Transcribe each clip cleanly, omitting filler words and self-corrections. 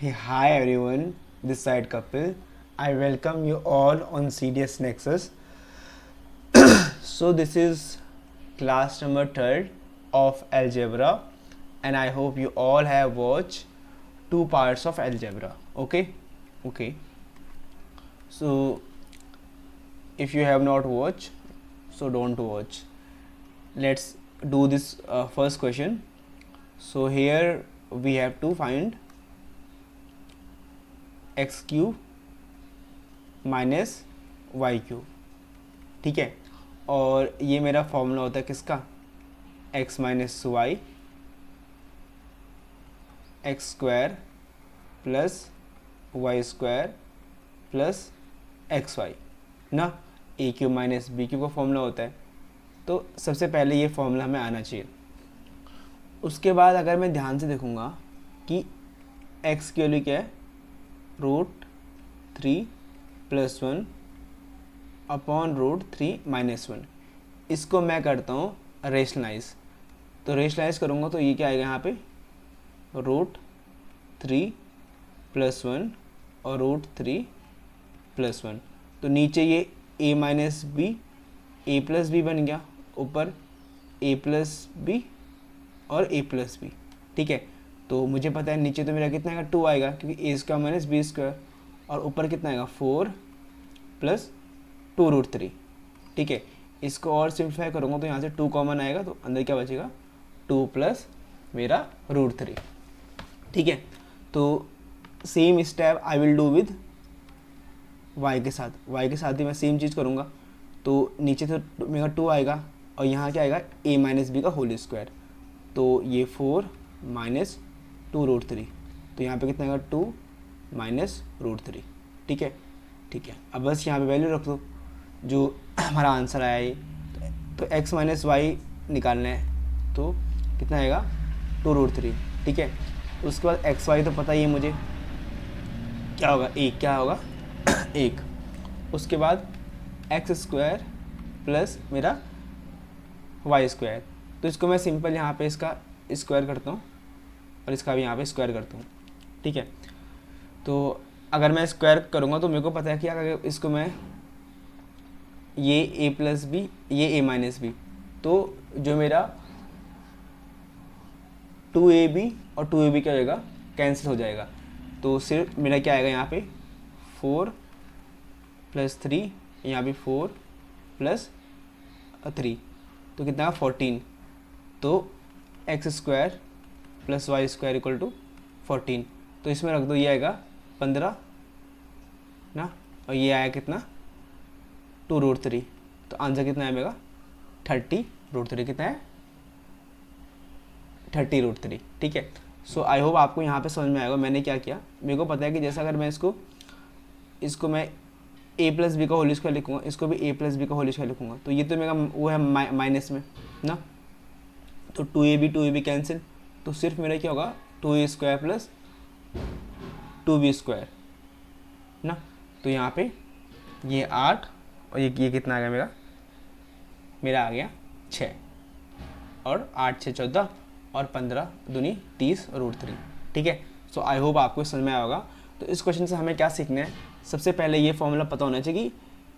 Hey, hi everyone, this side Kapil. I welcome you all on CDS Nexus. So this is class number 3rd of algebra, and I hope you all have watched 2 parts of algebra. Okay. So if you have not watched, so don't watch. Let's do this first question. So here we have to find x cube minus Y cube, ठीक है। और ये मेरा formula होता है किसका, x minus Y X square plus Y square plus X Y ना, A cube minus B cube का फॉर्मूला होता है। तो सबसे पहले ये फॉर्मूला हमें आना चाहिए। उसके बाद अगर मैं ध्यान से देखूँगा कि x की वैल्यू क्या है, √3 + 1 अपॉन √3 - 1, इसको मैं करता हूँ रेशनलाइज। तो रेशनलाइज करूँगा तो ये क्या आएगा यहाँ पे, √3 + 1 और √3 + 1। तो नीचे ये a minus B, a plus B बन गया, ऊपर a प्लस बी और a प्लस बी, ठीक है। तो मुझे पता है नीचे तो मेरा कितना आएगा, 2 आएगा, क्योंकि a square minus B square, और ऊपर कितना आएगा 4 + 2√3, ठीक है। इसको और सिंप्लीफाई करूँगा तो यहाँ से 2 कॉमन आएगा, तो अंदर क्या बचेगा, 2 प्लस मेरा √3, ठीक है। तो same step I will do with y के साथ ही मैं सेम चीज़ करूँगा। तो नीचे तो मेरा 2 आएगा और यहाँ क्या आएगा, a माइनस बी का होल स्क्वायर, तो ये 4 - 2√3, तो यहाँ पे कितना आएगा 2 - √3, ठीक है। अब बस यहाँ पे वैल्यू रख दो जो हमारा आंसर आया ये। तो x माइनस वाई निकालना है, तो कितना आएगा 2√3, ठीक है। उसके बाद एक्स वाई तो पता ही है मुझे, क्या होगा, क्या होगा 1। उसके बाद एक्स स्क्वायर प्लस मेरा वाई स्क्वायर, तो इसको मैं सिंपल यहाँ पे इसका स्क्वायर करता हूँ और इसका भी यहाँ पे स्क्वायर करता हूँ, ठीक है। तो अगर मैं स्क्वायर करूँगा तो मेरे को पता है कि अगर इसको मैं ये a प्लस बी, ये a माइनस बी, तो जो मेरा 2ab और 2ab क्या होगा, कैंसिल हो जाएगा। तो सिर्फ मेरा क्या आएगा यहाँ पे 4 + 3, यहाँ भी 4 + 3, तो कितना 14। तो X square plus Y square equal to 14, तो इसमें रख दो, ये आएगा 15 ना, और ये आया कितना 2√3, तो आंसर कितना है मेरा 30√3, कितना है 30√3, ठीक है। सो आई होप आपको यहाँ पे समझ में आएगा मैंने क्या किया। मेरे को पता है कि जैसा अगर मैं इसको मैं a प्लस बी का होल स्क्वायर लिखूँगा, इसको भी a प्लस बी का होल स्क्वायर लिखूँगा, तो ये तो मेरा वो है माइनस में ना, तो 2ab कैंसिल, तो सिर्फ मेरा क्या होगा 2a square plus 2b square ना। तो यहाँ पे ये 8 और ये कितना आ गया मेरा आ गया 6, और 8 6 14 और 15 दूनी 30 √3, ठीक है। सो आई होप आपको समझ में आया होगा। तो इस क्वेश्चन से हमें क्या सीखना है, सबसे पहले ये फॉर्मूला पता होना चाहिए कि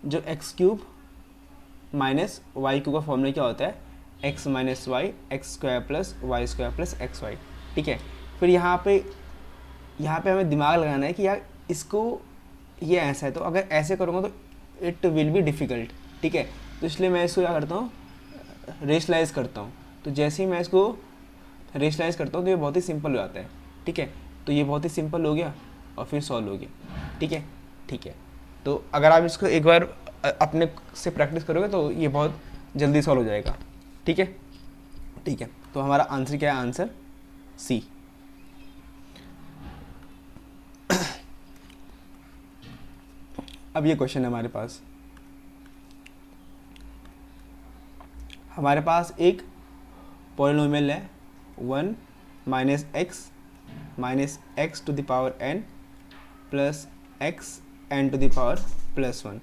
जो X cube minus Y cube का फॉर्मूला क्या होता है, X minus Y X square plus Y square plus X Y, ठीक है। फिर यहाँ पे हमें दिमाग लगाना है कि यार इसको ये ऐसा है, तो अगर ऐसे करूँगा तो इट विल बी डिफ़िकल्ट, ठीक है। तो इसलिए मैं इसको क्या करता हूँ, रेशनलाइज करता हूँ। तो जैसे ही मैं इसको रेशनलाइज करता हूँ तो ये बहुत ही सिंपल हो जाता है, ठीक है। तो ये बहुत ही सिंपल हो गया और फिर सॉल्व हो गया, ठीक है। तो अगर आप इसको एक बार अपने से प्रैक्टिस करोगे तो ये बहुत जल्दी सॉल्व हो जाएगा, ठीक है। तो हमारा आंसर क्या है, आंसर सी। अब ये क्वेश्चन है हमारे पास एक पॉलिनोमियल है 1 - x to the power n plus x n to the power +1,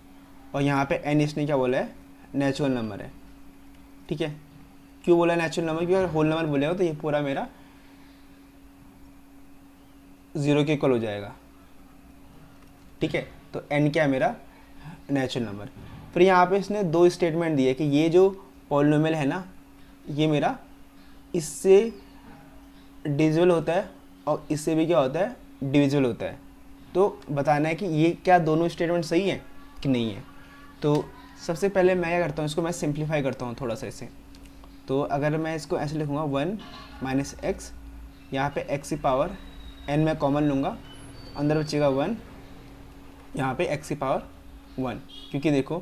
और यहाँ पे n इसने क्या बोला है, नेचुरल नंबर है, ठीक है। क्यों बोला नेचुरल नंबर, क्योंकि अगर होल नंबर बोलेगा तो ये पूरा मेरा 0 के इक्वल हो जाएगा, ठीक है। तो n क्या है मेरा, नेचुरल नंबर। फिर यहाँ पे इसने दो स्टेटमेंट दिए कि ये जो पॉलिनोमियल है ना, ये मेरा इससे डिविजिबल होता है और इससे भी क्या होता है, डिविजिबल होता है। तो बताना है कि ये क्या दोनों स्टेटमेंट सही हैं कि नहीं है। तो सबसे पहले मैं क्या करता हूँ, इसको मैं सिंप्लीफाई करता हूँ थोड़ा सा इसे। तो अगर मैं इसको ऐसे लिखूँगा 1 माइनस एक्स, यहाँ पे x की पावर n मैं कॉमन लूँगा, अंदर बचेगा 1, यहाँ पे x की पावर 1, क्योंकि देखो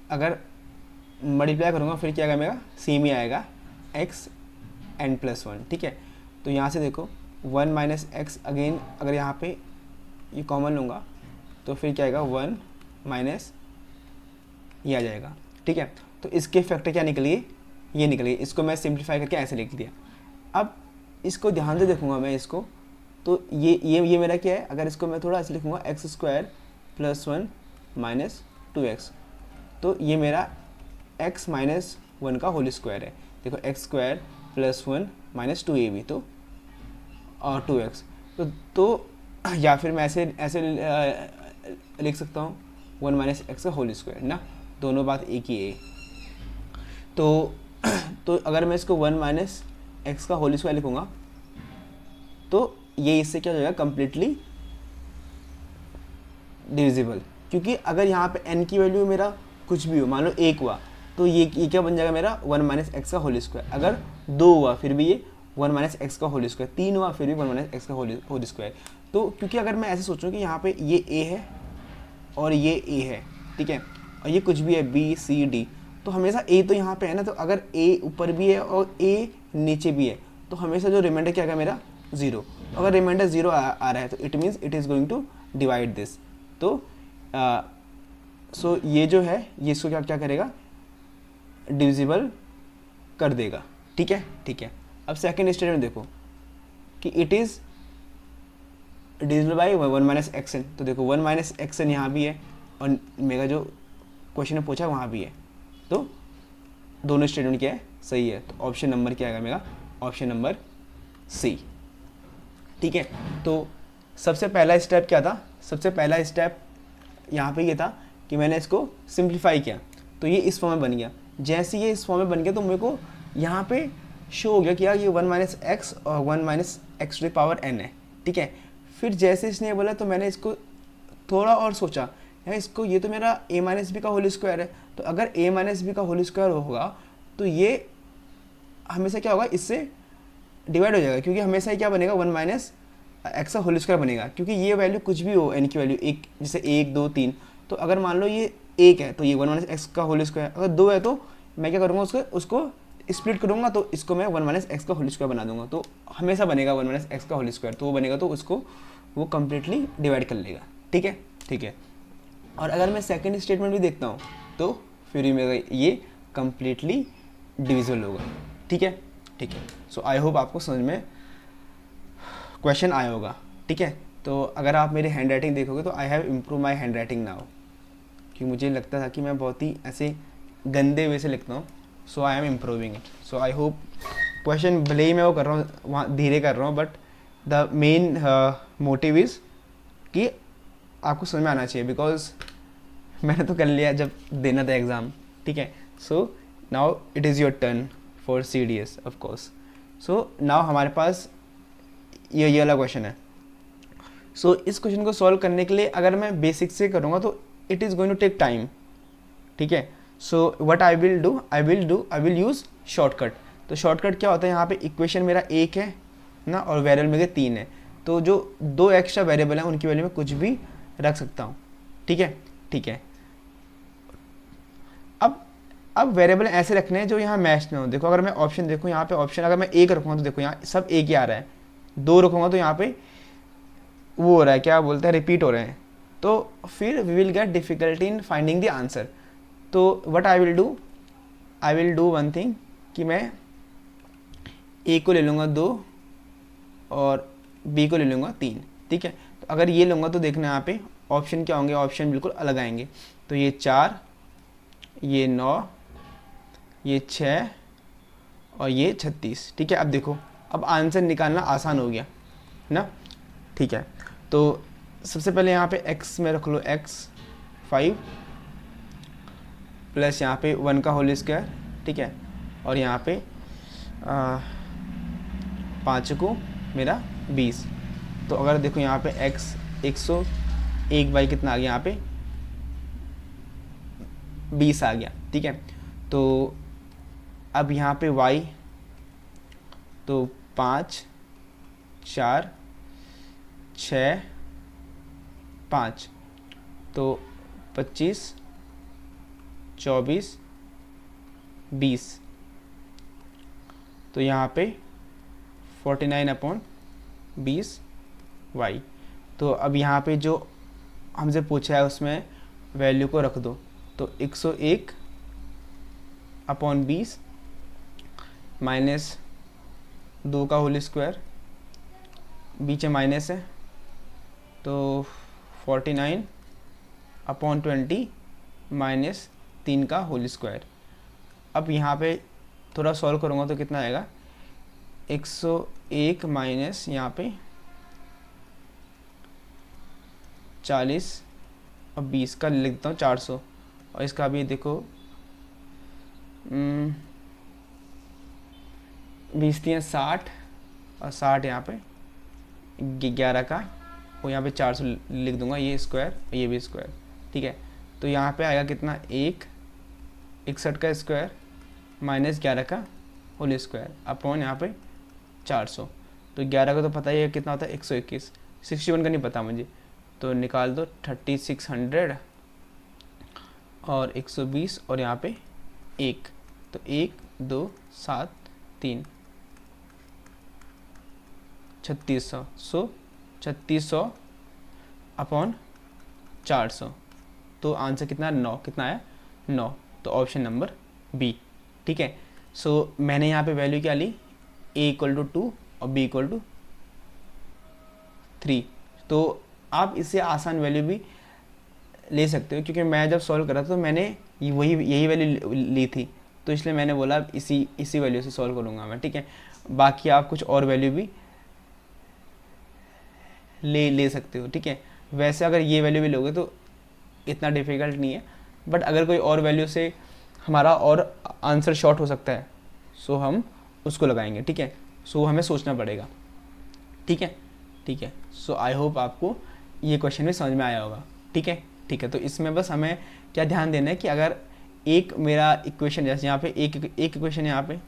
अगर मल्टीप्लाई करूँगा फिर क्या आएगा मेरा, सेम ही आएगा x n प्लस 1, ठीक है। तो यहाँ से देखो 1 माइनस एक्स, अगेन अगर यहाँ पे ये कॉमन लूँगा तो फिर क्या आएगा 1 माइनस ये आ जाएगा, ठीक है। तो इसके फैक्टर क्या निकलिए, ये निकलिए। इसको मैं सिंप्लीफाई करके ऐसे लिख दिया। अब इसको ध्यान से देखूँगा मैं इसको, तो ये मेरा क्या है, अगर इसको मैं थोड़ा ऐसे लिखूँगा x square plus 1 minus 2x, तो ये मेरा x माइनस 1 का होल स्क्वायर है। देखो x square plus 1 minus 2ab, तो और 2x, तो या फिर मैं ऐसे लिख सकता हूँ 1 माइनस एक्स का होल स्क्वायर ना, दोनों बात एक ही है। तो अगर मैं इसको 1 माइनस एक्स का होल स्क्वायर लिखूँगा तो ये इससे क्या हो जाएगा, कम्प्लीटली डिविजिबल। क्योंकि अगर यहाँ पे n की वैल्यू मेरा कुछ भी हो, मान लो 1 हुआ, तो ये क्या बन जाएगा मेरा 1 माइनस एक्स का होल स्क्वायर। अगर 2 हुआ फिर भी ये 1 माइनस एक्स का होल स्क्वायर, 3 हुआ फिर भी 1 माइनस एक्स का होल स्क्वायर। तो क्योंकि अगर मैं ऐसे सोचूं कि यहाँ पे ये a है और ये a है, ठीक है, और ये कुछ भी है b c d, तो हमेशा a तो यहाँ पे है ना, तो अगर a ऊपर भी है और a नीचे भी है तो हमेशा जो रिमाइंडर क्या आएगा मेरा 0। अगर रिमाइंडर 0 आ रहा है तो it means it is going to divide this. तो सो ये जो है ये इसको क्या करेगा, डिविजिबल कर देगा, ठीक है, ठीक है। अब सेकंड स्टेटमेंट देखो कि it is divisible by 1 minus X N. तो देखो 1 माइनस एक्स एन यहाँ भी है और मेरा जो क्वेश्चन ने पूछा वहाँ भी है, तो दोनों स्टेटमेंट क्या है, सही है। तो ऑप्शन नंबर क्या आएगा मेरा, ऑप्शन नंबर सी, ठीक है। तो सबसे पहला स्टेप क्या था, सबसे पहला स्टेप यहाँ पे ये था कि मैंने इसको सिंप्लीफाई किया, तो ये इस फॉर्म में बन गया। जैसे ये इस फॉर्म में बन गया तो मेरे को यहाँ पे शो हो गया कि यार ये 1 माइनस एक्स और 1 minus X to the power n है, ठीक है। फिर जैसे इसने बोला तो मैंने इसको थोड़ा और सोचा, यार इसको ये तो मेरा a माइनस बी का होल स्क्वायर है, तो अगर a माइनस बी का होल स्क्वायर होगा तो ये हमेशा क्या होगा, इससे डिवाइड हो जाएगा, क्योंकि हमेशा ही क्या बनेगा 1 माइनस एक्स का होल स्क्वायर बनेगा। क्योंकि ये वैल्यू कुछ भी हो, n की वैल्यू एक, जैसे 1 2 3, तो अगर मान लो ये 1 है तो ये 1 माइनस एक्स का होल स्क्वायर, अगर 2 है तो मैं क्या करूँगा, उसको स्प्लिट करूँगा तो इसको मैं 1 माइनस एक्स का होल स्क्वायर बना दूंगा, तो हमेशा बनेगा 1 माइनस एक्स का होल स्क्वायर, तो वो बनेगा तो उसको वो कम्प्लीटली डिवाइड कर लेगा, ठीक है, ठीक है। और अगर मैं सेकंड स्टेटमेंट भी देखता हूँ तो फिर भी मेरा ये कम्प्लीटली डिविजिबल होगा, ठीक है, ठीक है। सो आई होप आपको समझ में क्वेश्चन आया होगा, ठीक है। तो अगर आप मेरी हैंड राइटिंग देखोगे तो I have improve my hand writing now, क्योंकि मुझे लगता था कि मैं बहुत ही ऐसे गंदे वे से लिखता हूँ, so I am improving it. So I hope question भले ही मैं वो कर रहा हूँ, वहाँ धीरे कर रहा हूँ, but the main motive is कि आपको समझ में आना चाहिए, बिकॉज मैंने तो कर लिया जब देना था एग्ज़ाम, ठीक है। So now it is your turn for CDS of course. So now हमारे पास ये वाला क्वेश्चन है। सो इस क्वेश्चन को सॉल्व करने के लिए अगर मैं बेसिक से करूँगा तो it is going to take time, ठीक है। So what I will use shortcut. तो शॉर्टकट क्या होता है, यहाँ पे इक्वेशन मेरा 1 है ना और वेरिएबल मेरे 3 है, तो जो 2 एक्स्ट्रा वेरिएबल हैं उनकी वैल्यू में कुछ भी रख सकता हूँ, ठीक है, ठीक है। अब वेरिएबल ऐसे रखने हैं जो यहाँ मैच ना हो। देखो अगर मैं ऑप्शन देखूँ, यहाँ पे ऑप्शन अगर मैं 1 रखूँगा तो देखो यहाँ सब 1 ही आ रहा है, 2 रखूँगा तो यहाँ पे वो हो रहा है, क्या बोलते हैं, रिपीट हो रहे हैं, तो फिर we will get difficulty in finding the answer. तो what I will do one thing कि मैं ए को ले लूँगा 2 और बी को ले लूँगा 3, ठीक है। तो अगर ये लूँगा तो देखना यहाँ पे ऑप्शन क्या होंगे, ऑप्शन बिल्कुल अलग आएंगे। तो ये 4, ये 9, ये 6 और ये 36, ठीक है। अब देखो अब आंसर निकालना आसान हो गया ना। ठीक है, तो सबसे पहले यहाँ पे x में रख लो x 5 प्लस यहाँ पे 1 का होल स्क्वायर, ठीक है, और यहाँ पे 5 को मेरा 20। तो अगर देखो यहाँ पे x 101 बाई कितना आ गया, यहाँ पे 20 आ गया, ठीक है। तो अब यहाँ पे y तो 5 4 6 5 तो 25 24 20, तो यहाँ पे 49/20 y। तो अब यहाँ पे जो हमसे पूछा है उसमें वैल्यू को रख दो, तो 101/20 माइनस 2 का होल स्क्वायर, बीच में माइनस है, तो 49/20 माइनस 3 का होल स्क्वायर। अब यहाँ पे थोड़ा सॉल्व करूँगा तो कितना आएगा, 101 माइनस यहाँ पे 40 और 20 का लिख देता हूँ 400, और इसका भी देखो 20 3 60 और 60 यहाँ पे 11 का, और यहाँ पे 400 लिख दूंगा, ये स्क्वायर ये भी स्क्वायर, ठीक है। तो यहाँ पे आएगा कितना, 61 का स्क्वायर माइनस 11 का होल स्क्वायर अपॉन यहाँ पे 400। तो 11 का तो पता ही है कितना होता है 121, 61 का नहीं पता मुझे, तो निकाल दो 3600 और 120 और यहाँ पे 1, तो 1 2 7 3 3600, सो 3600 अपॉन 400, तो आंसर कितना 9, कितना आया 9, तो ऑप्शन नंबर बी, ठीक है। सो मैंने यहाँ पे वैल्यू क्या ली, a = 2 और b = 3। तो आप इससे आसान वैल्यू भी ले सकते हो, क्योंकि मैं जब सॉल्व करा तो मैंने यही वैल्यू ली थी, तो इसलिए मैंने बोला इसी वैल्यू से सॉल्व करूँगा मैं, ठीक है। बाकी आप कुछ और वैल्यू भी ले सकते हो, ठीक है। वैसे अगर ये वैल्यू भी लोगे तो इतना डिफ़िकल्ट नहीं है, बट अगर कोई और वैल्यू से हमारा और आंसर शॉर्ट हो सकता है, सो हम उसको लगाएंगे, ठीक है। सो हमें सोचना पड़ेगा, ठीक है, ठीक है। सो आई होप आपको ये क्वेश्चन भी समझ में आया होगा, ठीक है, ठीक है। तो इसमें बस हमें क्या ध्यान देना है कि अगर एक मेरा इक्वेशन, जैसे यहाँ पे एक इक्वेशन यहाँ पे,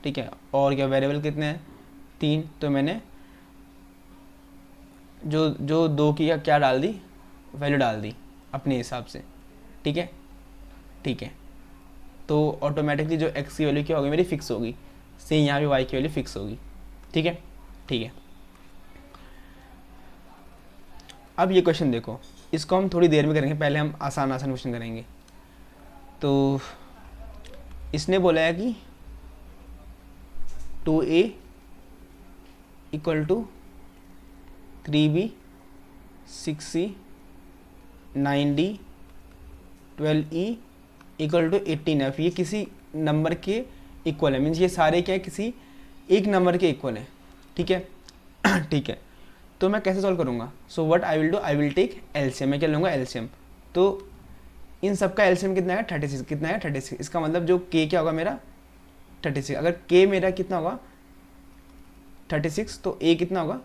ठीक है, और क्या वेरिएबल कितने हैं 3, तो मैंने जो 2 की क्या डाल दी, वैल्यू डाल दी अपने हिसाब से, ठीक है, ठीक है। तो ऑटोमेटिकली जो x की वैल्यू क्या होगी मेरी फिक्स होगी, सेम यहाँ पे y की वैल्यू फिक्स होगी, ठीक है, ठीक है। अब ये क्वेश्चन देखो, इसको हम थोड़ी देर में करेंगे, पहले हम आसान क्वेश्चन करेंगे। तो इसने बोला है कि 2a = 3b 6c 9d 12e = 18f, ये किसी नंबर के इक्वल है, मीन्स ये सारे क्या है, किसी एक नंबर के इक्वल है, ठीक है ठीक है। तो मैं कैसे सॉल्व करूँगा, so what I will do, I will take LCM, मैं क्या लूँगा एलसीएम। तो इन सब का एलसीएम कितना है 36, कितना है 36, इसका मतलब जो k क्या होगा मेरा 36, अगर k मेरा कितना होगा 36, तो a कितना होगा,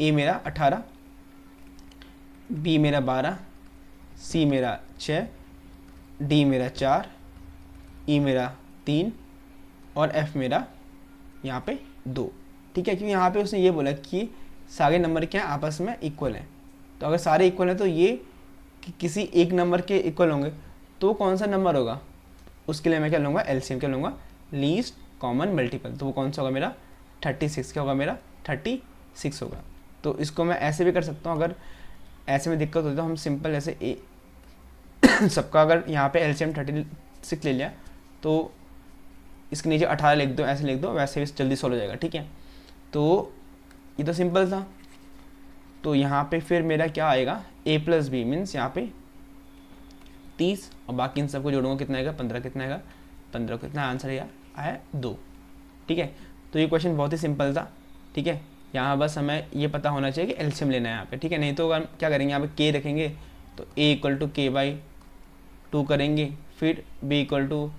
a मेरा 18, b मेरा 12, c मेरा 6, d मेरा 4, e मेरा 3 और f मेरा यहाँ पे 2, ठीक है। क्योंकि यहाँ पे उसने ये बोला कि सारे नंबर क्या हैं आपस में इक्वल हैं, तो अगर सारे इक्वल हैं तो ये किसी एक नंबर के इक्वल होंगे, तो कौन सा नंबर होगा, उसके लिए मैं क्या लूँगा एलसीएम, क्या लूँगा लीस्ट कॉमन मल्टीपल, तो वो कौन सा होगा मेरा 36, क्या होगा मेरा 36 होगा। तो इसको मैं ऐसे भी कर सकता हूँ, अगर ऐसे में दिक्कत होती है तो हम सिंपल ऐसे सबका अगर यहाँ पे एलसीएम 36 ले लिया, तो इसके नीचे 18 लिख दो, ऐसे लिख दो, वैसे भी जल्दी सॉल्व हो जाएगा, ठीक है। तो ये तो सिंपल था। तो यहाँ पे फिर मेरा क्या आएगा a + b मीन्स यहाँ पे 30, और बाकी इन सबको जोड़ूंगा कितना आएगा 15, कितना आएगा 15, कितना आंसर आया 2, ठीक है। तो ये क्वेश्चन बहुत ही सिंपल था, ठीक है, यहाँ बस हमें ये पता होना चाहिए कि एलसीएम लेना है यहाँ पे, ठीक है। नहीं तो अगर क्या करेंगे यहाँ पे के रखेंगे तो a इक्वल टू के बाई 2 करेंगे, फिर b इक्वल टू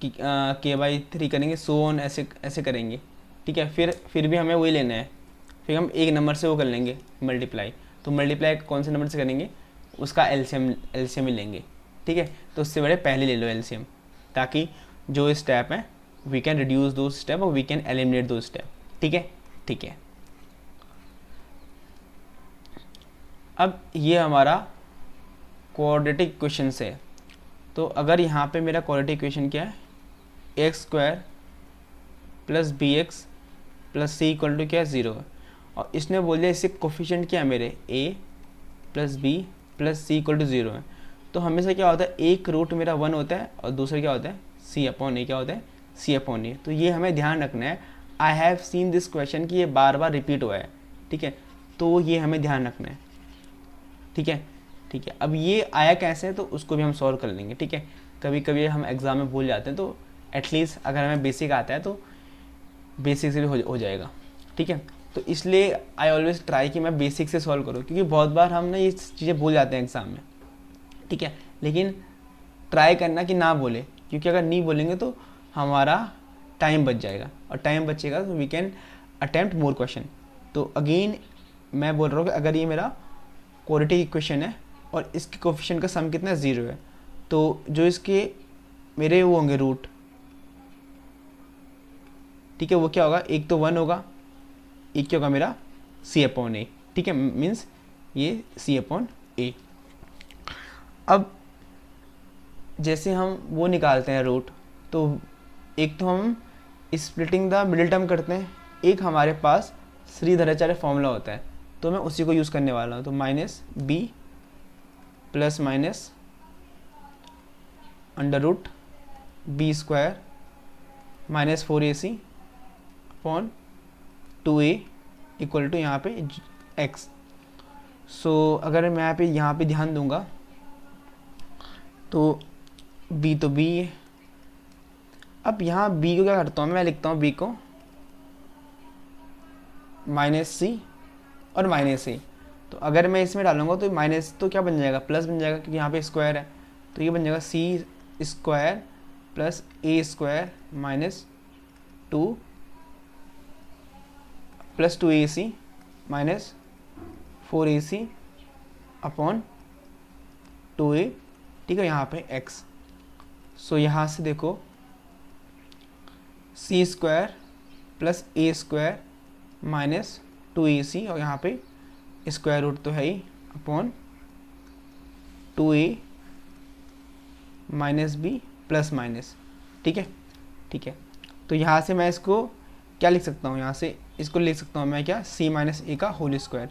के बाई 3 करेंगे, सो ऑन ऐसे ऐसे करेंगे, ठीक है। फिर भी हमें वही लेना है, फिर हम एक नंबर से वो कर लेंगे मल्टीप्लाई। तो मल्टीप्लाई कौन से नंबर से करेंगे, उसका एलसीएम ही लेंगे, ठीक है। तो उससे बड़े पहले ले लो एलसीएम, ताकि जो स्टेप है वी कैन रिड्यूस दो स्टेप और वी कैन एलिमिनेट दो स्टेप, ठीक है, ठीक है। अब ये हमारा क्वाड्रेटिक इक्वेशन है। तो अगर यहाँ पे मेरा क्वाड्रेटिक इक्वेशन क्या है, X square plus B X plus C equal to क्या है 0 है, और इसने बोल दिया इससे कोफिशिएंट क्या है मेरे a plus B plus C equal to 0 है। तो हमेशा क्या होता है, एक रूट मेरा 1 होता है और दूसरा क्या होता है c अपॉन ए, क्या होता है c अपॉन ए। तो ये हमें ध्यान रखना है। I have seen this question कि ये बार बार रिपीट हुआ है, ठीक है, तो ये हमें ध्यान रखना है, ठीक है, ठीक है। अब ये आया कैसे है तो उसको भी हम सॉल्व कर लेंगे, ठीक है। कभी कभी हम एग्ज़ाम में भूल जाते हैं, तो एटलीस्ट अगर हमें बेसिक आता है तो बेसिक से भी हो जाएगा, ठीक है। तो इसलिए आई ऑलवेज ट्राई कि मैं बेसिक से सॉल्व करूँ, क्योंकि बहुत बार हम ना ये चीज़ें भूल जाते हैं एग्ज़ाम में, ठीक है। लेकिन ट्राई करना कि ना बोले, क्योंकि अगर नहीं बोलेंगे तो हमारा टाइम बच जाएगा, और टाइम बचेगा तो we can attempt more question. तो अगेन मैं बोल रहा हूँ कि अगर ये मेरा क्वाड्रेटिक इक्वेशन है और इसके कोफिशिएंट का सम कितना है 0 है, तो जो इसके मेरे वो होंगे रूट, ठीक है, वो क्या होगा, एक तो 1 होगा, एक क्या होगा मेरा c अपॉन ए, ठीक है, मीन्स ये c अपॉन ए। अब जैसे हम वो निकालते हैं रूट, तो एक तो हम स्प्लिटिंग द मिडिल टर्म करते हैं, एक हमारे पास श्रीधराचार्य फॉर्मूला होता है, तो मैं उसी को यूज़ करने वाला हूँ। तो minus B plus minus under root B square minus 4ac upon 2a equal to यहाँ पे x। सो अगर मैं यहाँ पे ध्यान दूंगा तो b तो b है। अब यहाँ b को क्या करता हूँ, मैं लिखता हूँ b को माइनस c और माइनस a। तो अगर मैं इसमें डालूंगा तो माइनस तो क्या बन जाएगा, प्लस बन जाएगा, क्योंकि यहाँ पे स्क्वायर है, तो ये बन जाएगा c square plus a square minus 2 plus 2ac minus 4ac upon 2a, ठीक है, यहाँ पे x। सो यहाँ से देखो c square plus a square minus 2ac, और यहाँ पे स्क्वायर रूट तो है ही, upon 2a minus b plus minus, ठीक है, ठीक है। तो यहाँ से मैं इसको क्या लिख सकता हूँ, यहाँ से इसको लिख सकता हूँ मैं क्या, c माइनस ए का होल स्क्वायर,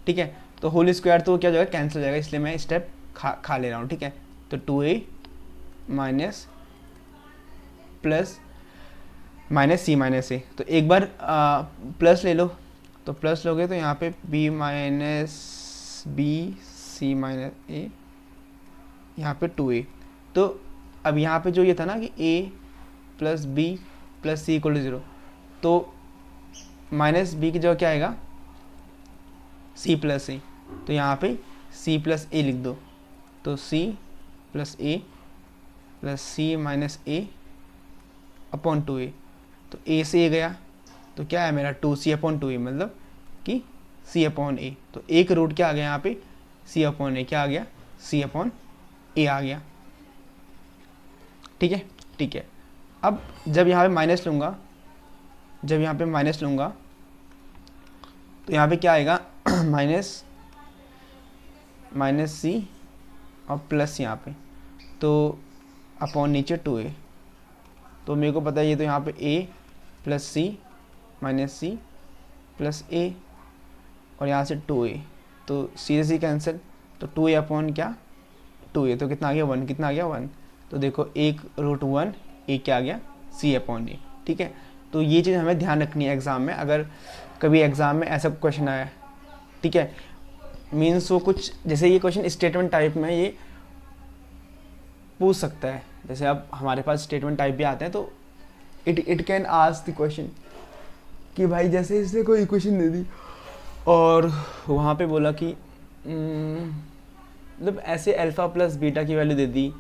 ठीक है। तो होल स्क्वायर तो क्या हो जाएगा, कैंसिल हो जाएगा, इसलिए मैं स्टेप खा ले रहा हूँ, ठीक है। तो 2a minus plus minus c minus a, तो एक बार प्लस ले लो, तो प्लस लोगे तो यहाँ पे b minus b c minus a, यहाँ पे 2a। तो अब यहाँ पे जो ये था ना कि a plus B plus C equal to 0, तो माइनस बी की जगह क्या आएगा, c प्लस ए, तो यहाँ पे c प्लस ए लिख दो, तो c प्लस ए प्लस सी माइनस ए अपॉन 2a। तो a से a गया तो क्या है मेरा 2c अपॉन 2a, मतलब कि c अपॉन ए। तो एक रूट क्या आ गया यहाँ पे, c अपॉन ए, क्या आ गया, c अपॉन ए आ गया, ठीक है, ठीक है। अब जब यहाँ पे माइनस लूँगा, जब यहाँ पे माइनस लूँगा तो यहाँ पे क्या आएगा माइनस माइनस सी और प्लस यहाँ पे, तो अपॉन नीचे 2a। तो मेरे को पता है ये तो यहाँ पे a plus C minus C plus a, और यहाँ से 2a, तो सी से कैंसिल, तो 2a अपॉन क्या 2a, तो कितना आ गया 1, कितना आ गया 1। तो देखो एक रूट 1 एक क्या आ गया c अपॉन ए, ठीक है। तो ये चीज़ हमें ध्यान रखनी है एग्ज़ाम में, अगर कभी एग्ज़ाम में ऐसा क्वेश्चन आया, ठीक है, मीन्स वो कुछ जैसे ये क्वेश्चन स्टेटमेंट टाइप में ये पूछ सकता है, जैसे अब हमारे पास स्टेटमेंट टाइप भी आते हैं, तो it can ask the question कि भाई जैसे इसने कोई इक्वेशन दे दी और वहाँ पे बोला कि मतलब ऐसे अल्फ़ा प्लस बीटा की वैल्यू दे दी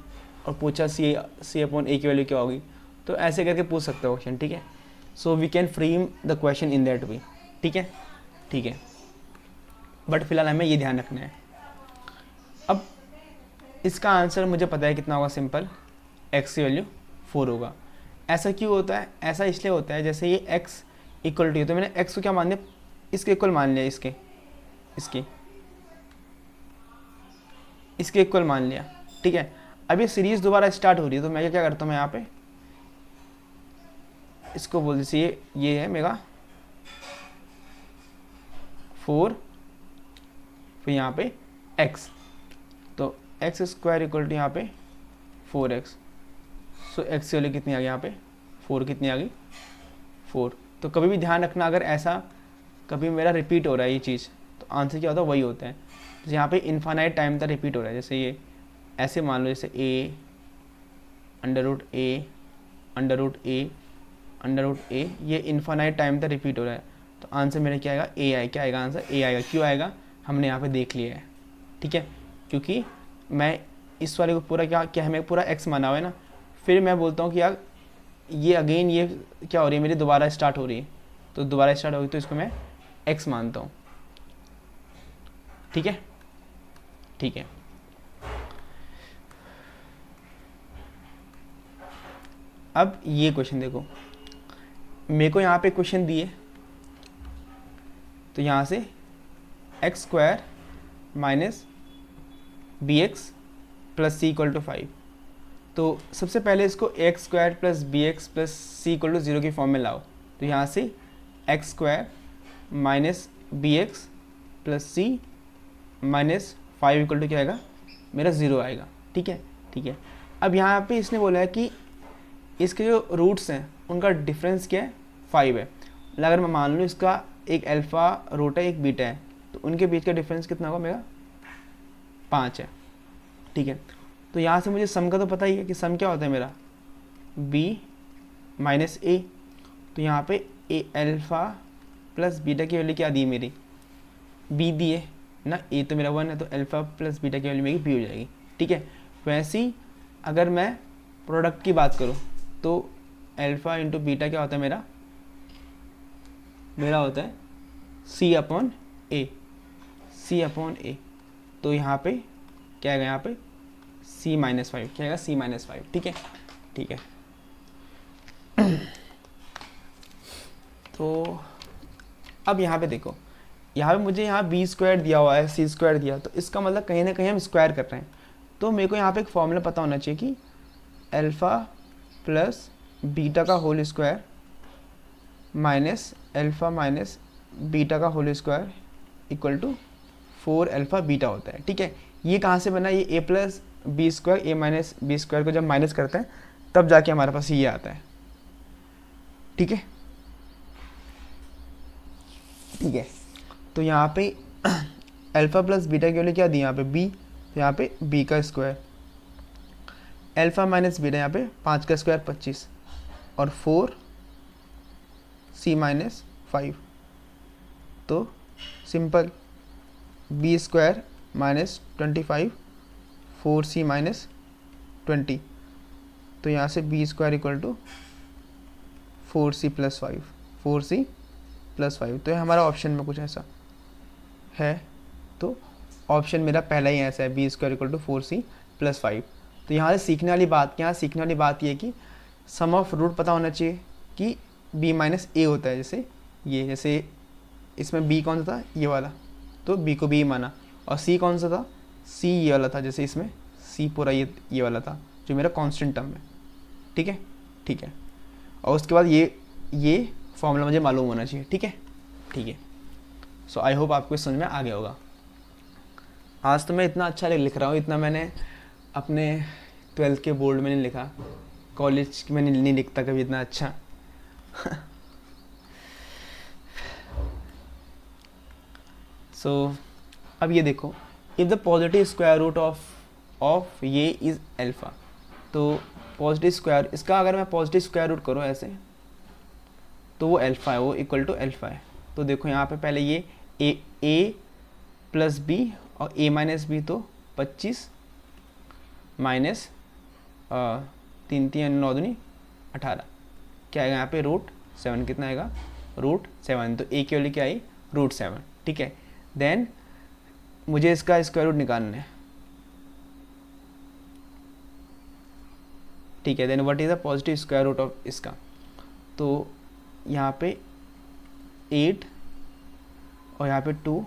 और पूछा सी अपॉन ए की वैल्यू क्या होगी, तो ऐसे करके पूछ सकते हो क्वेश्चन, ठीक है। So we can frame the question in that way, ठीक है, ठीक है। बट फिलहाल हमें ये ध्यान रखना है। अब इसका आंसर मुझे पता है कितना होगा, सिंपल, x की वैल्यू 4 होगा। ऐसा क्यों होता है? ऐसा इसलिए होता है जैसे ये x इक्वल टू, तो मैंने x को क्या मान लिया, इसके इक्वल मान लिया, इसके इक्वल मान लिया, ठीक है। अब ये सीरीज़ दोबारा स्टार्ट हो रही है, तो मैं क्या करता हूँ, मैं यहाँ पे इसको बोल दीजिए ये है मेरा 4, फिर यहाँ पे x, तो एक्स स्क्वायर इक्वल टू यहाँ पे 4x। सो x की वैल्यू कितनी आ गई यहाँ पे 4, कितनी आ गई 4। तो कभी भी ध्यान रखना, अगर ऐसा कभी मेरा रिपीट हो रहा है ये चीज़, तो आंसर क्या होता है, वही होता है। तो यहाँ पे इन्फानाइट टाइम तक रिपीट हो रहा है, जैसे ये ऐसे मान लो, जैसे a अंडर रूट ए, ये इन्फानाइट टाइम तक रिपीट हो रहा है, तो आंसर मेरा क्या आएगा, ए आएगा। क्या आएगा आंसर, ए आएगा। क्यों आएगा, हमने यहाँ पे देख लिया है, ठीक है, क्योंकि मैं इस वाले को पूरा क्या है, मैं पूरा x माना हुआ है ना, फिर मैं बोलता हूँ कि यार ये अगेन ये क्या हो रही है, मेरी दोबारा स्टार्ट हो रही है, तो दोबारा स्टार्ट होगी तो इसको मैं x मानता हूँ, ठीक है, ठीक है। अब ये क्वेश्चन देखो, मेरे को यहाँ पे क्वेश्चन दिए, तो यहाँ से X square minus B X plus C equal to 5, तो सबसे पहले इसको X square plus B X plus C equal to 0 की फॉर्म में लाओ। तो यहाँ से X square minus B X plus C minus 5 equal to क्या आएगा, मेरा 0 आएगा, ठीक है, ठीक है। अब यहाँ पे इसने बोला है कि इसके जो रूट्स हैं उनका डिफरेंस क्या है, 5 है। अगर मैं मान लूँ इसका एक अल्फ़ा रूट है, एक बीटा है, तो उनके बीच का डिफरेंस कितना होगा, मेरा 5 है, ठीक है। तो यहाँ से मुझे सम का तो पता ही है कि सम क्या होता है मेरा, b माइनस ए। तो यहाँ पे ए अल्फ़ा प्लस बीटा की वैल्यू क्या दी मेरी, b दी है ना, a तो मेरा 1 है, तो अल्फ़ा प्लस बीटा की वैल्यू मेरी b हो जाएगी, ठीक है। वैसे ही अगर मैं प्रोडक्ट की बात करूँ, तो अल्फ़ा इंटू बीटा क्या होता है मेरा होता है c अपॉन ए, तो यहाँ पे क्या आएगा, यहाँ पे c माइनस 5, क्या आएगा, c माइनस 5, ठीक है, ठीक है। तो अब यहाँ पे देखो, यहाँ पे मुझे यहाँ बी स्क्वायर दिया हुआ है, सी स्क्वायर दिया, तो इसका मतलब कहीं ना कहीं हम स्क्वायर कर रहे हैं। तो मेरे को यहाँ पे एक फॉर्मूला पता होना चाहिए कि अल्फ़ा प्लस बीटा का whole square minus alpha minus beta का whole square equal to 4 alpha beta होता है, ठीक है। ये कहाँ से बना, ये a plus B square, A minus B square को जब माइनस करते हैं तब जाके हमारे पास ये आता है, ठीक है, ठीक है। तो यहाँ पे अल्फ़ा प्लस बीटा के लिए क्या दी, यहाँ पे b, तो यहाँ पे b का स्क्वायर, अल्फ़ा माइनस बीटा यहाँ पे 5 का स्क्वायर 25, और 4 c माइनस 5, तो simple b square minus 25 4c minus 20, तो यहाँ से b square equal to 4c plus 5, तो हमारा ऑप्शन में कुछ ऐसा है। तो ऑप्शन मेरा पहला ही ऐसा है, b square equal to 4c plus 5। तो यहाँ से सीखने वाली बात ये है कि सम ऑफ रूट पता होना चाहिए कि b माइनस ए होता है, जैसे इसमें b कौन सा था, ये वाला, तो b को b माना, और c कौन सा था, c ये वाला था, जैसे इसमें c पूरा ये वाला था जो मेरा कांस्टेंट टर्म है, ठीक है, ठीक है। और उसके बाद ये फॉर्मूला मुझे मालूम होना चाहिए, ठीक है, ठीक है। सो आई होप आपको समझ में आ गया होगा। आज तो मैं इतना अच्छा लिख रहा हूँ, इतना मैंने अपने 12th के बोर्ड में नहीं लिखा, कॉलेज में नहीं लिखता कभी इतना अच्छा। सो अब ये देखो, if the positive square root of ये इज़ अल्फ़ा, तो पॉजिटिव स्क्वायर, इसका अगर मैं पॉजिटिव स्क्वायर रूट करूँ ऐसे, तो वो अल्फ़ा है, वो इक्वल टू अल्फ़ा है। तो देखो यहाँ पे पहले ये ए प्लस बी और ए माइनस बी, तो 25 माइनस 3×3 = 9 18, क्या आएगा यहाँ पे √7, कितना आएगा √7। तो ए की वैल्यू क्या आई √7, ठीक है। देन मुझे इसका स्क्वायर रूट निकालना है, ठीक है। Then what is the positive square root of इसका, तो यहाँ पे 8 और यहाँ पे 2,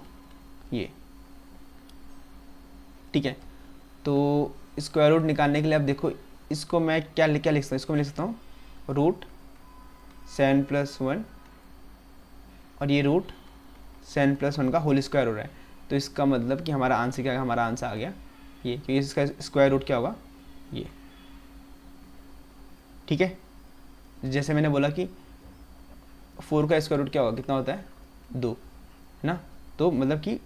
ये ठीक है। तो स्क्वायर रूट निकालने के लिए अब देखो इसको मैं क्या लिख सकता हूँ, इसको मैं लिख सकता हूँ √7 + 1 और ये √7 + 1 का होल स्क्वायर हो रहा है। तो इसका मतलब कि हमारा आंसर क्या है, हमारा आंसर आ गया ये, क्योंकि इसका स्क्वायर रूट क्या होगा ये, ठीक है। जैसे मैंने बोला कि 4 का स्क्वायर रूट क्या होगा, कितना होता है 2, है ना। तो मतलब कि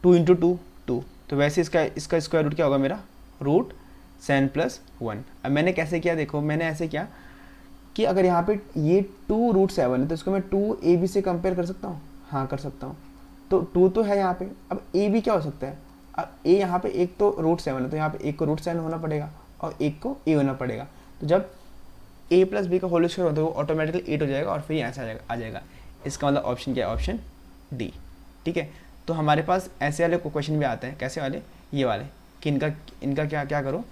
2 × 2 2, तो वैसे इसका स्क्वायर रूट क्या होगा मेरा √7 + 1। अब मैंने कैसे किया, देखो मैंने ऐसे किया कि अगर यहाँ पे ये 2√7 है तो इसको मैं 2ab से कंपेयर कर सकता हूँ, हाँ कर सकता हूँ। तो 2 तो है यहाँ पे, अब ab क्या हो सकता है, अब a यहाँ पे एक तो √7 है, तो यहाँ पे एक को √7 होना पड़ेगा और एक को a होना पड़ेगा। तो जब a + b का होल स्क्वायर होता है वो ऑटोमेटिकली 8 हो जाएगा और फिर ये ऐसा आ जाएगा। इसका मतलब ऑप्शन क्या है, ऑप्शन डी, ठीक है। तो हमारे पास ऐसे वाले क्वेश्चन भी आते हैं, कैसे वाले, ये वाले, कि इनका क्या करो,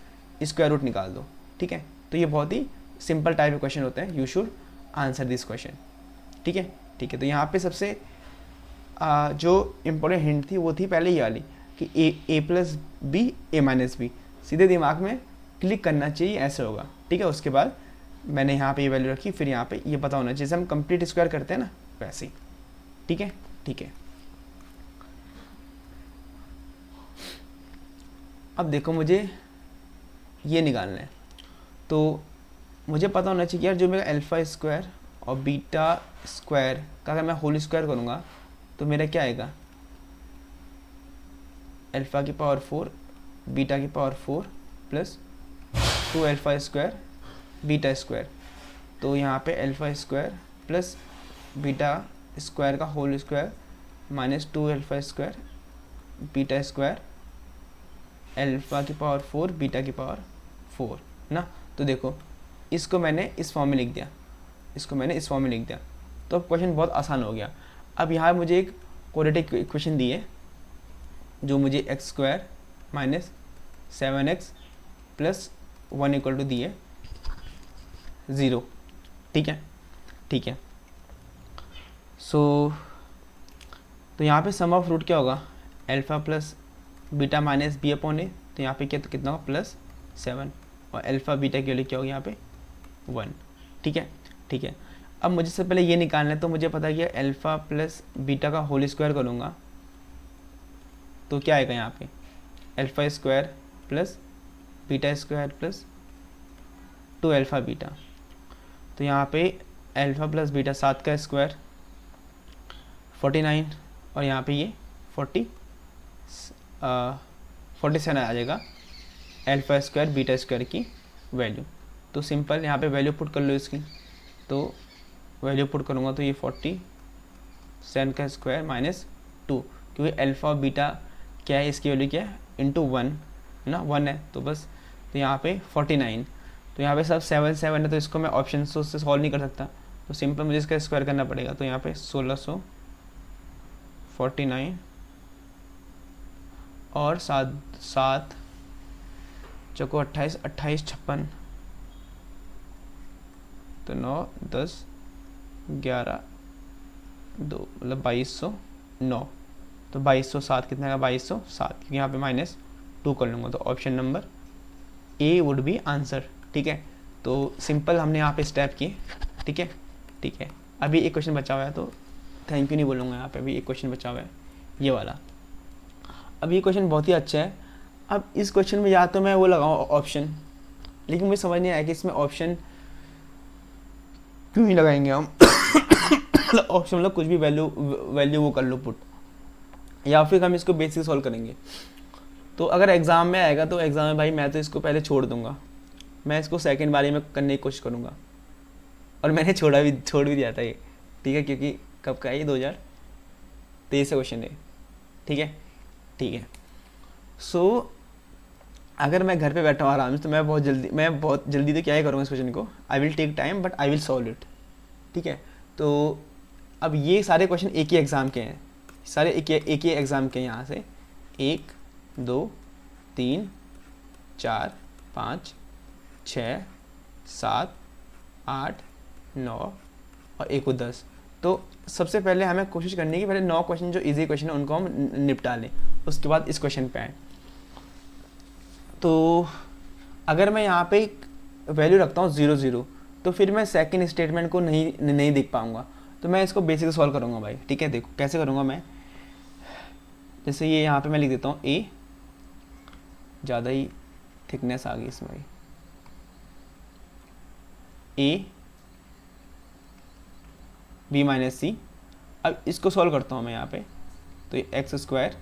स्क्वायर रूट निकाल दो, ठीक है। तो ये बहुत ही सिंपल टाइप के क्वेश्चन होते हैं, you should answer this question, ठीक है, ठीक है। तो यहाँ पे सबसे जो इम्पोर्टेंट हिंट थी वो थी पहले ये वाली कि a + b a - b, सीधे दिमाग में क्लिक करना चाहिए, ऐसे होगा, ठीक है। उसके बाद मैंने यहाँ पे ये वैल्यू रखी, फिर यहाँ पे ये पता होना चाहिए, जैसे हम कंप्लीट स्क्वायर करते हैं ना वैसे ही, ठीक है, ठीक है। अब देखो मुझे ये निकालना है, तो मुझे पता होना चाहिए यार जो मेरा अल्फ़ा स्क्वायर और बीटा स्क्वायर का अगर मैं होल स्क्वायर करूँगा तो मेरा क्या आएगा, अल्फ़ा की पावर 4 बीटा की पावर 4 + 2α² बीटा स्क्वायर। तो यहाँ पे alpha square plus beta square का whole square minus 2α² beta square alpha की पावर 4 बीटा की पावर 4 ना। तो देखो इसको मैंने इस फॉर्म में लिख दिया, इसको मैंने इस फॉर्म में लिख दिया, तो अब क्वेश्चन बहुत आसान हो गया। अब यहाँ मुझे एक क्वाड्रेटिक इक्वेशन दी है जो मुझे x² माइनस 7x + 1 = दी है 0, ठीक है, ठीक है। सो तो यहाँ पे सम ऑफ रूट क्या होगा, alpha plus beta minus b/a, तो यहाँ पे क्या, तो कितना होगा +7 और अल्फ़ा बीटा की वैल्यू क्या होगी यहाँ पे 1, ठीक है, ठीक है। अब मुझे सबसे पहले ये निकालना है, तो मुझे पता है कि अल्फ़ा प्लस बीटा का होल स्क्वायर करूँगा तो क्या आएगा यहाँ पे, alpha square plus beta square plus 2α beta. तो यहाँ पे अल्फ़ा प्लस बीटा 7 का स्क्वायर 49 और यहाँ पे ये 47 आ जाएगा अल्फ़ा स्क्वायर बीटा स्क्वायर की वैल्यू। तो सिंपल यहाँ पे वैल्यू पुट कर लो इसकी, तो वैल्यू पुट करूँगा तो ये 47 का स्क्वायर माइनस 2, क्योंकि अल्फ़ा और बीटा क्या है, इसकी वैल्यू क्या है इंटू 1 है ना, 1 है, तो बस तो यहाँ पे 49, तो यहाँ पे सब 7 7 है, तो इसको मैं ऑप्शन से सॉल्व नहीं कर सकता, तो सिंपल मुझे इसका स्क्वायर करना पड़ेगा। तो यहाँ पे 1649 और 7 चौको 28 28 56, तो 9 10 11 2 मतलब 2209, तो 2207 कितना आएगा 2207, क्योंकि यहाँ पे -2 कर लूँगा, तो option number A would be answer, ठीक है। तो सिंपल हमने यहाँ पे स्टेप किए, ठीक है, ठीक है। अभी एक क्वेश्चन बचा हुआ है, तो थैंक यू नहीं बोलूँगा यहाँ पे, अभी एक क्वेश्चन बचा हुआ है ये वाला। अब ये क्वेश्चन बहुत ही अच्छा है। अब इस क्वेश्चन में या तो मैं वो लगाऊँ ऑप्शन, लेकिन मुझे समझ नहीं आया कि इसमें ऑप्शन क्यों नहीं लगाएंगे हम ऑप्शन मतलब कुछ भी वैल्यू वो कर लो पुट, या फिर हम इसको बेसिक सॉल्व करेंगे। तो अगर एग्ज़ाम में आएगा तो एग्ज़ाम में भाई मैं तो इसको पहले छोड़ दूंगा, मैं इसको सेकंड बारी में करने की कोशिश करूँगा, और मैंने छोड़ भी दिया था ये, ठीक है, क्योंकि कब का है ये, 2023 से क्वेश्चन है। ठीक है, ठीक है। सो अगर मैं घर पे बैठा हूँ आराम से, तो मैं बहुत जल्दी तो क्या ही करूँगा इस क्वेश्चन को, I will take time but I will solve it. ठीक है, तो अब ये सारे क्वेश्चन एक ही एग्ज़ाम के हैं, सारे एक ही एग्ज़ाम के हैं। यहाँ से 1 2 3 4 5 6 7 8 9 और 1 को 10। तो सबसे पहले हमें कोशिश करनी है कि पहले 9 क्वेश्चन जो इजी क्वेश्चन है उनको हम निपटा लें, उसके बाद इस क्वेश्चन पे आए। तो अगर मैं यहाँ पे वैल्यू रखता हूँ 0 0, तो फिर मैं सेकंड स्टेटमेंट को नहीं देख पाऊँगा। तो मैं इसको बेसिक से सॉल्व करूँगा भाई। ठीक है, देखो कैसे करूँगा मैं। जैसे ये यहाँ पे मैं लिख देता हूँ ए, ज़्यादा ही थिकनेस आ गई इसमें भाई, ए बी माइनस सी। अब इसको सॉल्व करता हूँ मैं यहाँ पे, तो ये एक्स स्क्वायर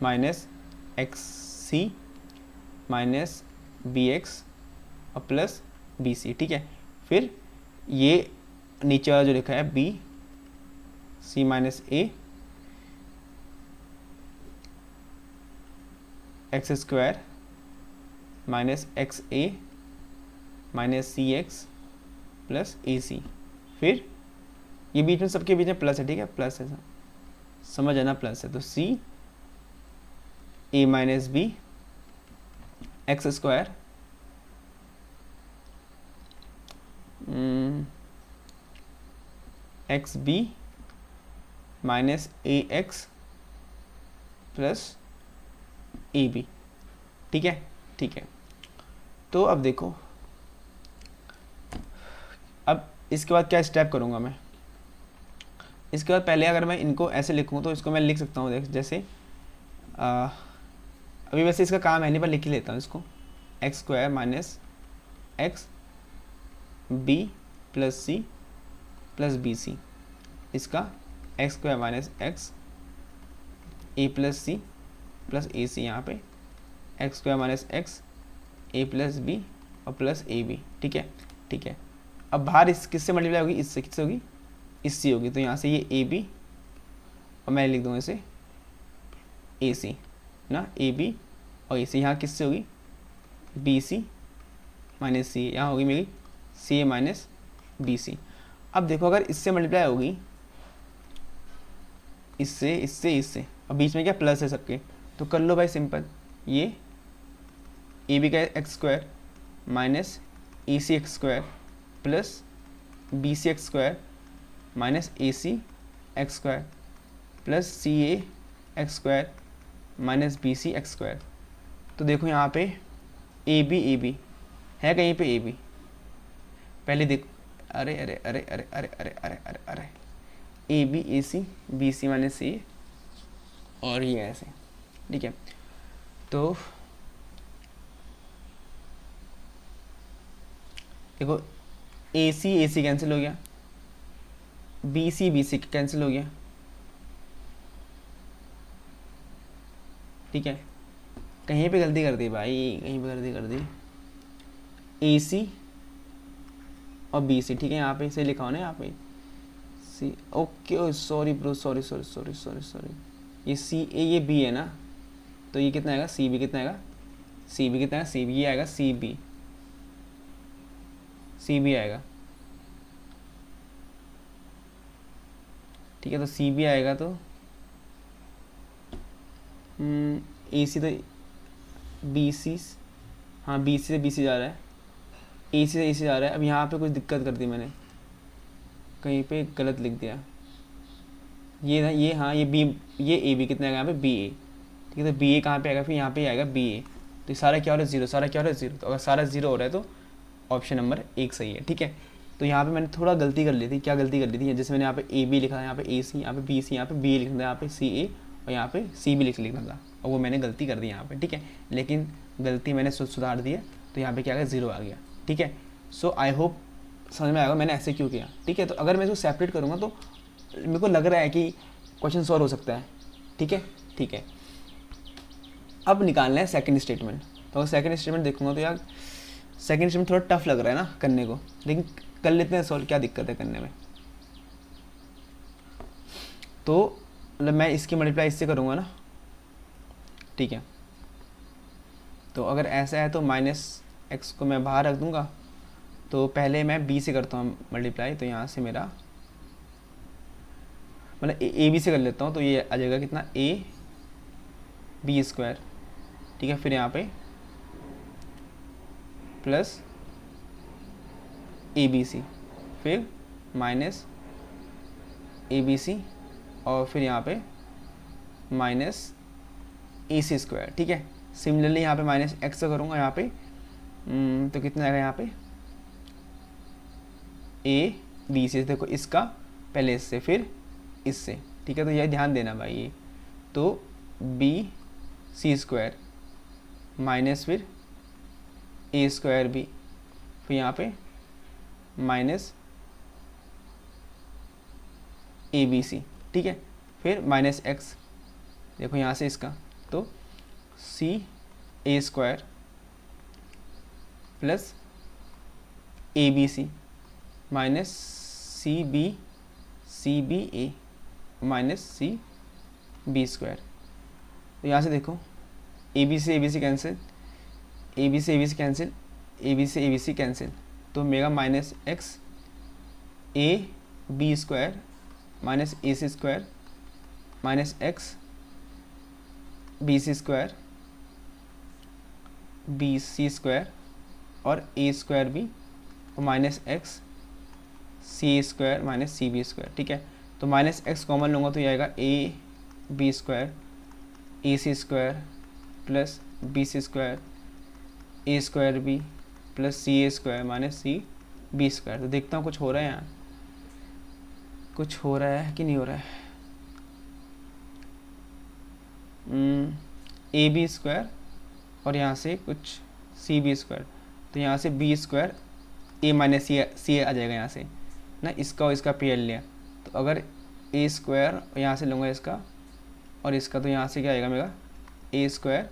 माइनस एक्स सी माइनस बी एक्स और प्लस बी सी। ठीक है, फिर ये नीचे वाला जो लिखा है B C minus A X square minus X A minus C x plus A सी। फिर ये बीच में, सबके बीच में प्लस है। ठीक है, प्लस है, समझ आना, प्लस है। तो C A minus B X square X B minus A X plus A B. ठीक है, ठीक है। तो अब देखो, अब इसके बाद क्या स्टेप करूँगा मैं। इसके बाद पहले अगर मैं इनको ऐसे लिखूँ तो इसको मैं लिख सकता हूँ, जैसे अभी वैसे इसका काम है नहीं, पर लिख ही लेता हूँ इसको। X square minus X B plus C plus B C, इसका X square minus X A plus C plus A C, यहाँ पे X square minus X A plus B और प्लस ए बी। ठीक है, ठीक है। अब बाहर इस किससे मल्टीप्लाई होगी, इससे, किससे होगी, इससे होगी। तो यहाँ से ये ए बी और मैं लिख दूँगा इसे ए सी ना, ए बी और ए सी। यहाँ किससे होगी, बी सी माइनस सी, यहाँ होगी मेरी सी ए माइनस बी सी। अब देखो, अगर इससे मल्टीप्लाई होगी, इससे इससे इससे, अब बीच में क्या प्लस है सबके, तो कर लो भाई सिंपल। ये ए बी का X square minus A C X square plus B C X square minus A C X square plus C A X square minus B C X square. तो देखो यहाँ पे ए बी है कहीं पे, A B पहले देखो, अरे अरे अरे अरे अरे अरे अरे अरे अरे, ए बी सी माइनस सी, और ये ऐसे। ठीक है, तो देखो ए सी कैंसिल हो गया, बी सी कैंसिल हो गया। ठीक है, कहीं पे गलती कर दी भाई, कहीं पे गलती कर दी, ए सी और बी सी। ठीक है, यहाँ पे इसे लिखा हो ना, यहाँ पे C, okay, sorry bro, sorry sorry sorry sorry sorry, ये सी ए ये बी है ना, तो ये कितना आएगा, सी बी कितना आएगा, सी बी कितना आएगा, सी बी, ये आएगा सी बी आएगा। ठीक है, तो सी बी आएगा, तो ए सी, तो बी सी, हाँ बी सी से बी सी जा रहा है, ए सी से ए सी जा रहा है। अब यहाँ पे कुछ दिक्कत कर दी मैंने, कहीं पे गलत लिख दिया, ये ना, ये हाँ, ये बी, ये ए बी कितना आएगा यहाँ पे, बी ए। ठीक है, तो बी ए कहाँ पे आएगा, फिर यहाँ पे आएगा बी ए। तो सारा क्या हो रहा है, जीरो, सारा क्या हो रहा है, जीरो। तो अगर सारा जीरो हो रहा है तो ऑप्शन नंबर 1 सही है। ठीक है, तो यहाँ पे मैंने थोड़ा गलती कर ली थी। क्या गलती कर ली थी, जैसे मैंने यहाँ पे ए बी लिखा था, यहाँ पे ए सी, यहाँ पे बी सी, यहाँ पे बी ए लिखना था, यहाँ पे सी ए और यहाँ पे सी बी लिखना था, और वो मैंने गलती कर दी यहाँ पे। ठीक है, लेकिन गलती मैंने सुधार दी है, तो यहाँ पे क्या आ गया, जीरो आ गया। ठीक है, सो आई होप समझ में आएगा मैंने ऐसे क्यों किया। ठीक है, तो अगर मैं इसको सेपरेट करूँगा तो मेरे को लग रहा है कि क्वेश्चन सॉल्व हो सकता है। ठीक है, ठीक है। अब निकालना है सेकंड स्टेटमेंट। तो अगर सेकंड स्टेटमेंट देखूंगा तो यार सेकेंड स्टेप में थोड़ा टफ लग रहा है ना करने को, लेकिन कर लेते हैं सॉल्व, क्या दिक्कत है करने में। तो मतलब मैं इसकी मल्टीप्लाई इससे करूँगा ना, ठीक है। तो अगर ऐसा है तो माइनस एक्स को मैं बाहर रख दूँगा, तो पहले मैं बी से करता हूँ मल्टीप्लाई, तो यहाँ से मेरा मतलब ए बी से कर लेता हूँ, तो ये आ जाएगा कितना, ए बी स्क्वायर, ठीक है। फिर यहाँ पे प्लस ए बी सी, फिर माइनस ए बी सी, और फिर यहाँ पे माइनस ए सी स्क्वायर, ठीक है। सिमिलरली यहाँ पे माइनस एक्स का करूँगा यहाँ पे, तो कितना आएगा यहाँ पे, ए बी सी, देखो इसका पहले इससे फिर इससे, ठीक है। तो यह ध्यान देना भाई, ये तो बी सी स्क्वायर माइनस फिर ए स्क्वायर बी, फिर यहाँ पे माइनस ए बी सी, ठीक है। फिर माइनस एक्स, देखो यहाँ से इसका, तो C A square plus A B C minus C B A minus C B square. तो यहाँ से देखो A B C cancel, A B C cancel, A B C cancel, तो मेगा minus X A B square minus A C square minus X B C square B C square और A square B और minus X C square minus C B square, ठीक है। तो minus x common लूँगा तो ये आएगा A B square A C square plus B C square A square B plus C A square minus C B square. तो देखता हूँ कुछ हो रहा है यहाँ, कुछ हो रहा है कि नहीं हो रहा है। ए बी स्क्वायर और यहाँ से कुछ सी बी स्क्वायर, तो यहाँ से बी स्क्वायर ए माइनस सी आ जाएगा यहाँ से ना, इसका और इसका पेयर लिया, तो अगर ए स्क्वायर यहाँ से लूँगा इसका और इसका, तो यहाँ से क्या आएगा मेरा ए स्क्वायर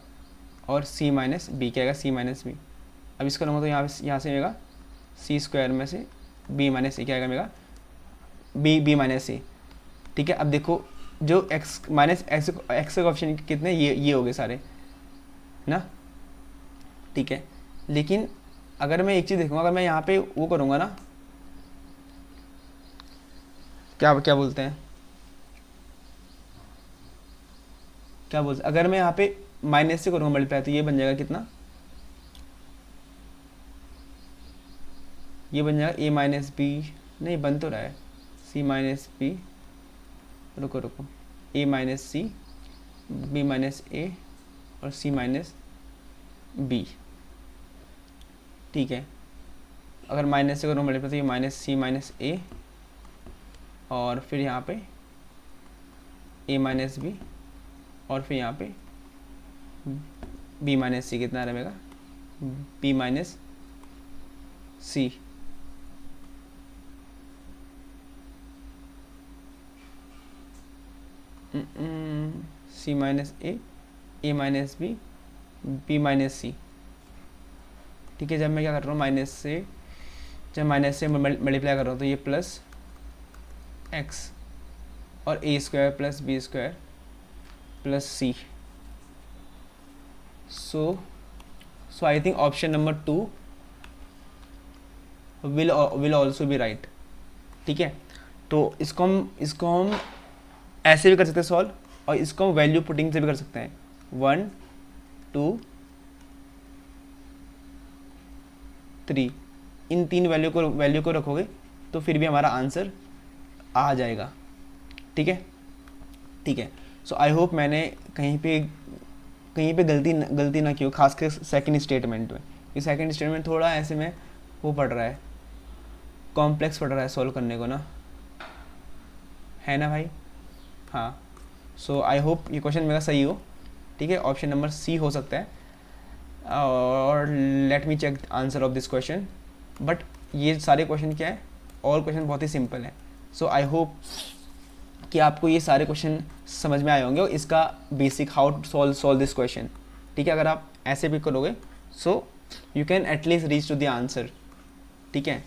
और सी माइनस बी, क्या आएगा सी माइनस बी। अब इसका लूँगा तो यहाँ से मेरा सी स्क्वायर में से बी माइनस सी, क्या आएगा मेरा बी माइनस सी, ठीक है। अब देखो जो एक्स माइनस एक्स के ऑप्शन कितने, ये हो गए सारे ना, ठीक है। लेकिन अगर मैं एक चीज़ देखूँगा, अगर मैं यहाँ पे वो करूँगा ना, क्या बोलते हैं, अगर मैं यहाँ पे माइनस से करूँगा मल्टीप्लाई, तो ये बन जाएगा कितना, ये बन जाएगा ए माइनस बी, नहीं बन तो रहा है सी माइनस बी, रुको ए माइनस सी बी माइनस ए और सी माइनस बी, ठीक है। अगर माइनस से करूँ मल्टीप्लाई तो ये माइनस सी माइनस ए और फिर यहाँ पे ए माइनस बी और फिर यहाँ पे बी माइनस सी, कितना रहेगा बी माइनस सी, सी माइनस ए माइनस बी माइनस सी, ठीक है। जब मैं क्या कर रहा हूँ माइनस से मल्टीप्लाई कर रहा हूँ, तो ये प्लस एक्स और A square plus B square plus C, so I think option number 2 will also be right, ठीक है। तो इसको हम ऐसे भी कर सकते हैं सॉल्व, और इसको हम वैल्यू पुटिंग से भी कर सकते हैं, 1 2 3, इन 3 वैल्यू को रखोगे तो फिर भी हमारा आंसर आ जाएगा, ठीक है। सो आई होप मैंने कहीं पे गलती ना की हो, खासकर सेकंड स्टेटमेंट में। ये सेकंड स्टेटमेंट थोड़ा ऐसे में वो पड़ रहा है, कॉम्प्लेक्स पड़ रहा है सॉल्व करने को ना, है ना भाई। हाँ, सो आई होप ये क्वेश्चन मेरा सही हो, ठीक है। ऑप्शन नंबर सी हो सकता है, और let me check answer of this question. But ये सारे क्वेश्चन क्या है, और क्वेश्चन बहुत ही सिंपल है। सो आई होप कि आपको ये सारे क्वेश्चन समझ में आए होंगे, और इसका basic how to solve this question, ठीक है। अगर आप ऐसे भी करोगे सो you can at least reach to the answer. ठीक है.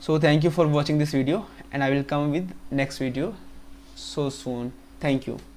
So thank you for watching this video and I will come with next video so soon. Thank you.